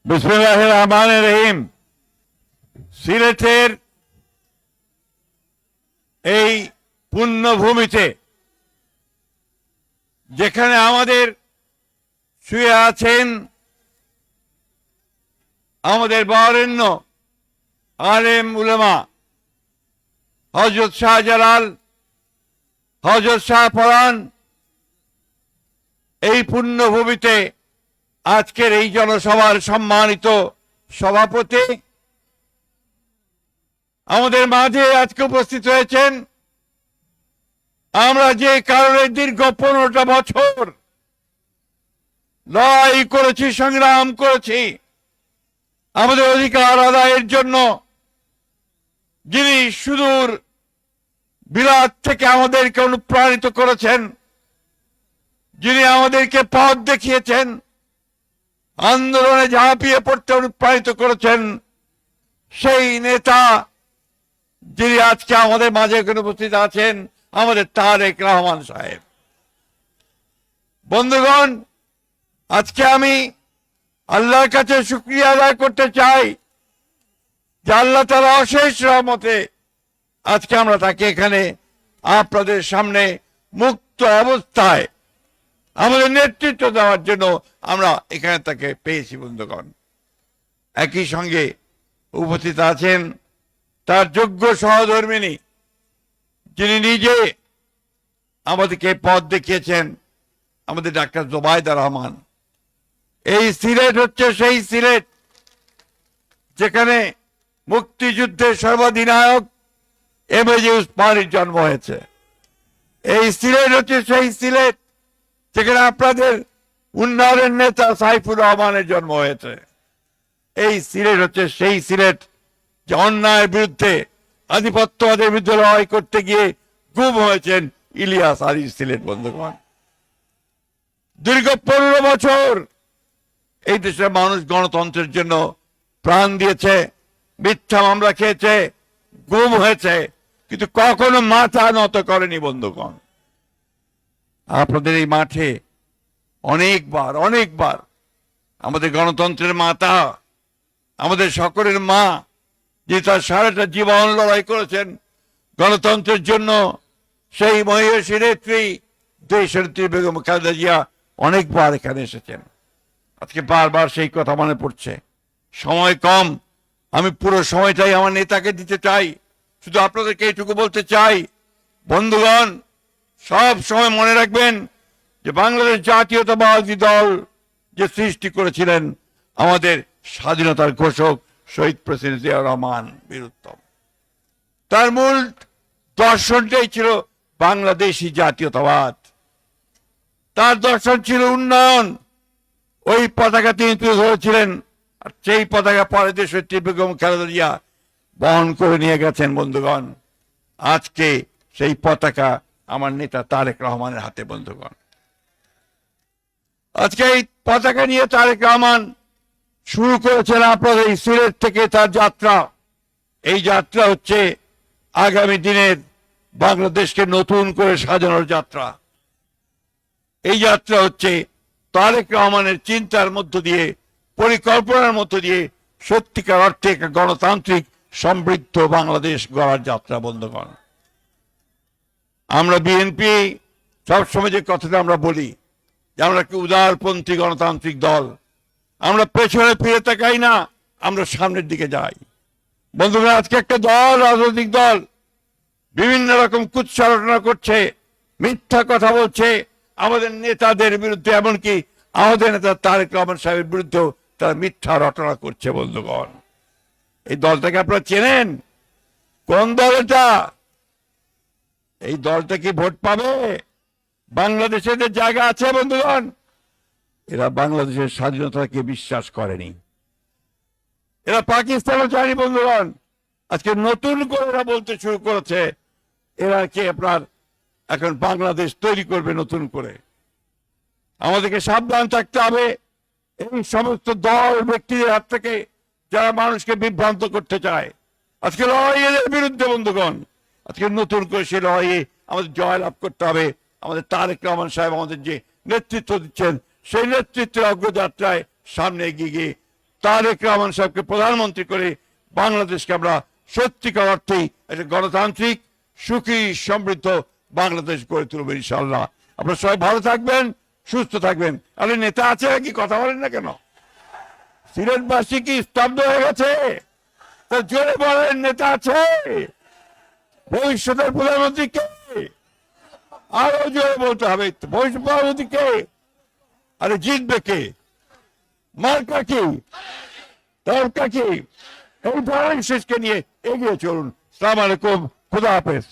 বিসমিল্লাহির রহমানির রহিম। সিলেটের এই পুণ্যভূমিতে যেখানে আমাদের শুয়ে আছেন আমাদের বরেণ্য আলেম উলেমা হযরত শাহজালাল, হযরত শাহপরাণ, এই পুণ্যভূমিতে আজকের এই জনসভার সম্মানিত সভাপতি আমাদের মাঝে আজকে উপস্থিত হয়েছেন। আমরা যে কারণে দীর্ঘ 15টা বছর লড়াই করেছি, সংগ্রাম করেছি আমাদের অধিকার আদায়ের জন্য, যিনি সুদূর বিলাত থেকে আমাদেরকে অনুপ্রাণিত করেছেন, যিনি আমাদেরকে পথ দেখিয়েছেন, আন্দোলনে ঝাঁপিয়ে পড়তে অনুপ্রাণিত করেছেন, সেই নেতা যিনি আজকে আমাদের মাঝে এখানে উপস্থিত আছেন, আমাদের তারেক রহমান সাহেব। বন্ধুগণ, আজকে আমি আল্লাহর কাছে শুকরিয়া আদায় করতে চাই যে আল্লাহ তাআলা অশেষ রহমতে আজকে আমরা তাকে এখানে আপনাদের সামনে মুক্ত অবস্থায় আমাদের নেতৃত্ব দেওয়ার জন্য আমরা এখানে তাকে পেয়েছি। বন্ধুগণ, একই সঙ্গে উপস্থিত আছেন তার যোগ্য সহধর্মিনী, যিনি নিজে আমাদেরকে পথ দেখিয়েছেন, আমাদের ডাক্তার জোবাইদা রহমান। এই সিলেট হচ্ছে সেই সিলেট যেখানে মুক্তিযুদ্ধের সর্বাধিনায়ক এমএজি উসমানীর জন্ম হয়েছে। এই সিলেট হচ্ছে সেই সিলেট যেখানে আপনাদের উন্নয়নের নেতা সাইফুর রহমানের জন্ম হয়েছে। এই সিলেট হচ্ছে সেই সিলেট যে অন্যায়ের বিরুদ্ধে, আধিপত্যবাদের বিরুদ্ধে লড়াই করতে গিয়ে গুম হয়েছেন ইলিয়াস আলীর সিলেট। বন্ধুগণ, দীর্ঘ 15 বছর এই দেশের মানুষ গণতন্ত্রের জন্য প্রাণ দিয়েছে, মিথ্যা মামলা খেয়েছে, গুম হয়েছে, কিন্তু কখনো মাথা নত করেনি। বন্ধুগণ, আপনাদের এই মাঠে অনেকবার আমাদের গণতন্ত্রের মাতা, আমাদের সকলের মা, যে তার সারাটা জীবন লড়াই করেছেন গণতন্ত্রের জন্য, সেই মহিষী নেত্রী দেশনেত্রী বেগম খালেদা জিয়া অনেকবার এখানে এসেছেন। আজকে বারবার সেই কথা মনে পড়ছে। সময় কম, আমি পুরো সময়টাই আমার নেতাকে দিতে চাই। শুধু আপনাদেরকে এইটুকু বলতে চাই, বন্ধুগণ, সব সময় মনে রাখবেন যে বাংলাদেশ জাতীয়তাবাদী দল যে সৃষ্টি করেছিলেন আমাদের স্বাধীনতার ঘোষক শহীদ প্রেসিডেন্ট জিয়াউর রহমান বীরুত্তম, তার মূল দর্শনটাই ছিল বাংলাদেশি জাতীয়তাবাদ। তার দর্শন ছিল উন্নয়ন। ওই পতাকা তিনি তুলে ধরেছিলেন, আর সেই পতাকা পরে দেশনেত্রী বেগম খালেদা জিয়া বহন করে নিয়ে গেছেন। বন্ধুগণ, আজকে সেই পতাকা আমার নেতা তারেক রহমানের হাতে। বন্ধুগণ, আজকে এই পতাকা নিয়ে তারেক রহমান শুরু করেছেন আপনাদের এই সিলেট থেকে তার যাত্রা। এই যাত্রা হচ্ছে আগামী দিনের বাংলাদেশকে নতুন করে সাজানোর যাত্রা। এই যাত্রা হচ্ছে তারেক রহমানের চিন্তার মধ্য দিয়ে, পরিকল্পনার মধ্য দিয়ে সত্যিকার অর্থে একটা গণতান্ত্রিক সমৃদ্ধ বাংলাদেশ গড়ার যাত্রা। বন্ধুগণ, আমরা বিএনপি সবসময় যে কথাটা আমরা বলি যে আমরা একটা উদারপন্থী গণতান্ত্রিক দল, আমরা পেছনে ফিরে তাকাই না, আমরা সামনের দিকে যাই। বন্ধুগণ, আজকে একটা দল, রাজনৈতিক দল বিভিন্ন রকম কুৎসারটনা করছে, মিথ্যা কথা বলছে আমাদের নেতাদের বিরুদ্ধে, এমনকি আমাদের নেতা তারেক রহমান সাহেবের বিরুদ্ধেও তারা মিথ্যা রটনা করছে। বন্ধুগণ, এই দলটাকে আপনারা চেনেন? কোন দল এটা? এই দলটা কি ভোট পাবে? বাংলাদেশে এদের জায়গা আছে? বন্ধুগণ, এরা বাংলাদেশের স্বাধীনতাকে বিশ্বাস করেনি, এরা পাকিস্তানও চায়নি। বন্ধুগণ, আজকে নতুন করে এরা বলতে শুরু করেছে এরা কি আপনার এখন বাংলাদেশ তৈরি করবে নতুন করে। আমাদেরকে সাবধান থাকতে হবে এই সমস্ত দল ব্যক্তিদের হাত থেকে যারা মানুষকে বিভ্রান্ত করতে চায়। আজকে লড়াই এদের বিরুদ্ধে। বন্ধুগণ, আজকে নতুন করে সে লড়াইয়ে আমাদের জয়লাভ করতে হবে। আমাদের তারেক রহমান সাহেব আমাদের যে নেতৃত্ব দিচ্ছেন, সেই নেতৃত্বের অগ্রযাত্রায় সামনে এগিয়ে গিয়ে তারেক রহমান সাহেবকে প্রধানমন্ত্রী করে বাংলাদেশকে আমরা সত্যিকার অর্থেই একটা গণতান্ত্রিক সুখী সমৃদ্ধ বাংলাদেশ গড়ে তুলব ইনশাআল্লাহ। আপনারা সবাই ভালো থাকবেন, সুস্থ থাকবেন। আরে নেতা আছে নাকি, কথা বলেন না কেন? সিলেটবাসী কি স্তব্ধ হয়ে গেছে? তা জোরে বলেন, নেতা আছে? ভবিষ্যতের প্রধানমন্ত্রী কে? আরো জোরে বলতে হবে, ভবিষ্যৎ প্রধানমন্ত্রী কে? আরে জিতবে কে? মার্কা কি? দরকার কি? এই ধরনের শেষকে নিয়ে এগিয়ে চলুন। আসসালামু আলাইকুম, খুদা হাফেজ।